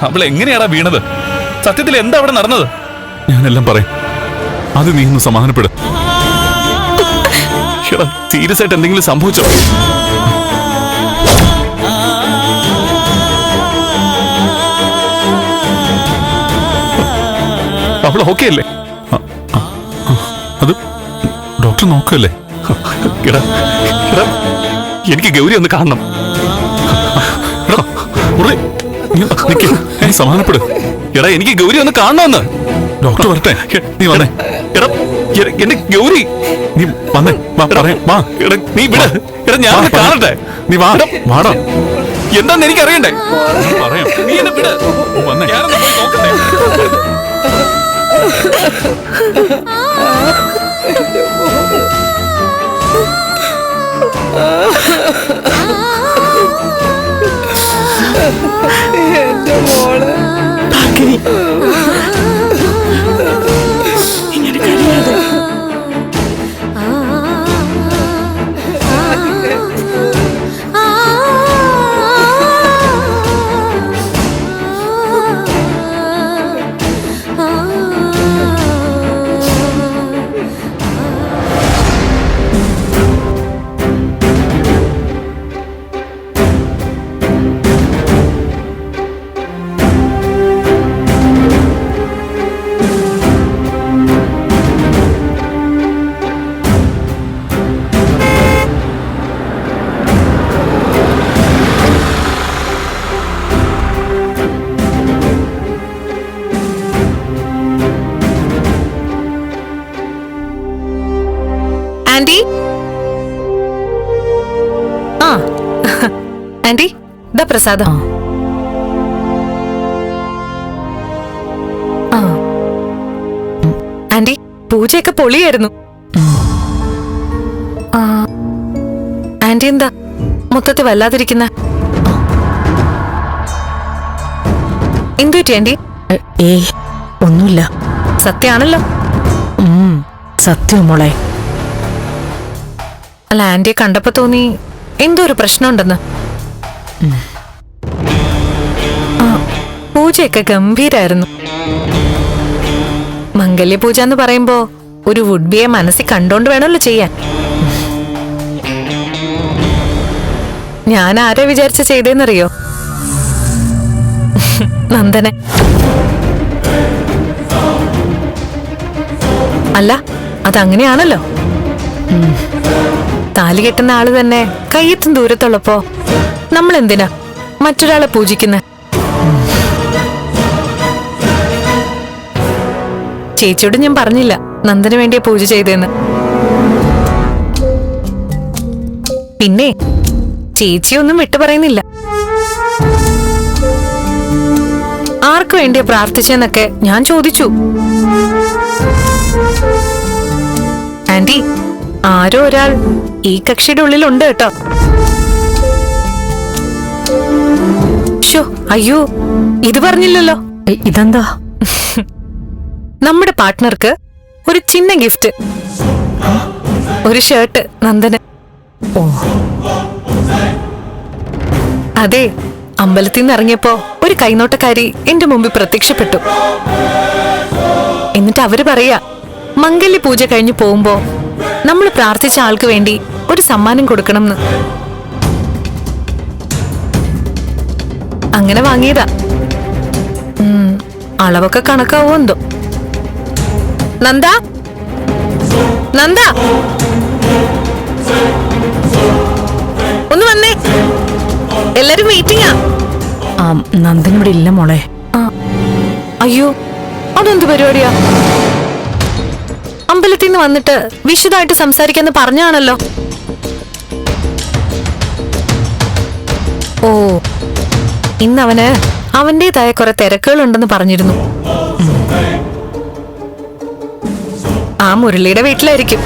അവൾ എങ്ങനെയാടാ വീണത്? സത്യത്തിൽ എന്താ അവിടെ നടന്നത്? ഞാനെല്ലാം പറയും. അത് നീ ഒന്ന് സമാധാനപ്പെടും. സീരിയസ് ആയിട്ട് എന്തെങ്കിലും സംഭവിച്ചോ? അവൾ ഓക്കെ അല്ലേ? അത് ഡോക്ടർ നോക്കല്ലേ? എനിക്ക് ഗൗരി ഒന്ന് കാണണം. സമാധാനപ്പെടും. എടാ എനിക്ക് ഗൗരി ഒന്ന് കാണണമെന്ന്. ഡോക്ടർ വരട്ടെ. നീ വന്നേ. എടാ എന്റെ ഗൗരി നീ വന്നേ. വാ. എടാ നീ വിട്. എടാ ഞാൻ കാണട്ടെ. നീ വാടാ. എന്താന്ന് എനിക്ക് അറിയണ്ടേ? പറയാം. നീ എന്നെ വിട്. വന്നേ. ഞാനൊന്ന് പോയി നോക്കട്ടെ. എന്റെ മോള് ഇങ്ങനെ കരയാതെ. ആന്റി, ആന്റി ദാ പ്രസാദം. ആന്റി പൂജയൊക്കെ പൊളിയായിരുന്നു. ആന്റി എന്താ മൊത്തത്തിൽ വല്ലാതിരിക്കുന്ന? എന്തു പറ്റി ആന്റി? ഏയ് ഒന്നുമില്ല. സത്യാണല്ലോ. സത്യം മോളെ. അല്ല ആന്റിയെ കണ്ടപ്പോ തോന്നി എന്തോ ഒരു പ്രശ്നമുണ്ടെന്ന്. പൂജയൊക്കെ ഗംഭീരായിരുന്നു. മംഗല്യപൂജ എന്ന് പറയുമ്പോ ഒരു വുഡ്ബിയെ മനസ്സിൽ കണ്ടോണ്ട് വേണമല്ലോ ചെയ്യാൻ. ഞാൻ ആരെ വിചാരിച്ച ചെയ്തേന്നറിയോ? നന്ദനെ. അല്ല അതങ്ങനെയാണല്ലോ. താലി കെട്ടുന്ന ആള് തന്നെ കയ്യെത്തും ദൂരത്തുള്ളപ്പോ നമ്മൾ എന്തിനാ മറ്റൊരാളെ പൂജിക്കുന്ന? ചേച്ചിയോട് ഞാൻ പറഞ്ഞില്ല നന്ദന് വേണ്ടിയാ പൂജ ചെയ്തേന്ന്. പിന്നെ ചേച്ചിയൊന്നും വിട്ടു പറയുന്നില്ല. ആർക്കു വേണ്ടിയാ പ്രാർത്ഥിച്ചെന്നൊക്കെ ഞാൻ ചോദിച്ചു. ആന്റി ആരോ ഒരാൾ ഈ കക്ഷിയുടെ ഉള്ളിലുണ്ട് കേട്ടോ. ഷോ അയ്യോ ഇത് പറഞ്ഞില്ലല്ലോ. ഇതെന്താ? നമ്മുടെ പാർട്ട്ണർക്ക് ഒരു ചിന്ന ഗിഫ്റ്റ്. ഒരു ഷർട്ട് നന്ദന്. ഓ അതെ, അമ്പലത്തിൽ നിന്ന് ഇറങ്ങിയപ്പോ ഒരു കൈനോട്ടക്കാരി എന്റെ മുമ്പിൽ പ്രത്യക്ഷപ്പെട്ടു. എന്നിട്ട് അവര് പറയാ മംഗല്യ പൂജ കഴിഞ്ഞു പോകുമ്പോ നമ്മൾ പ്രാർത്ഥിച്ച ആൾക്ക് വേണ്ടി ഒരു സമ്മാനം കൊടുക്കണമെന്ന്. അങ്ങനെ വാങ്ങിയതാ. അളവൊക്കെ കണക്കാവോ എന്തോ. നന്ദ നന്ദ ഒന്ന് വന്നേ, എല്ലാരും മീറ്റിംഗാ. നന്ദൻ ഇവിടെ ഇല്ല മോളെ. അയ്യോ അതെന്ത് പരിപാടിയാ? അമ്പലത്തിൽ നിന്ന് വന്നിട്ട് വിശദമായിട്ട് സംസാരിക്കാന്ന് പറഞ്ഞാണല്ലോ. ഓ ഇന്നവന് അവന്റേതായ കുറെ തിരക്കുകളുണ്ടെന്ന് പറഞ്ഞിരുന്നു. ആ മുരളിയുടെ വീട്ടിലായിരിക്കും.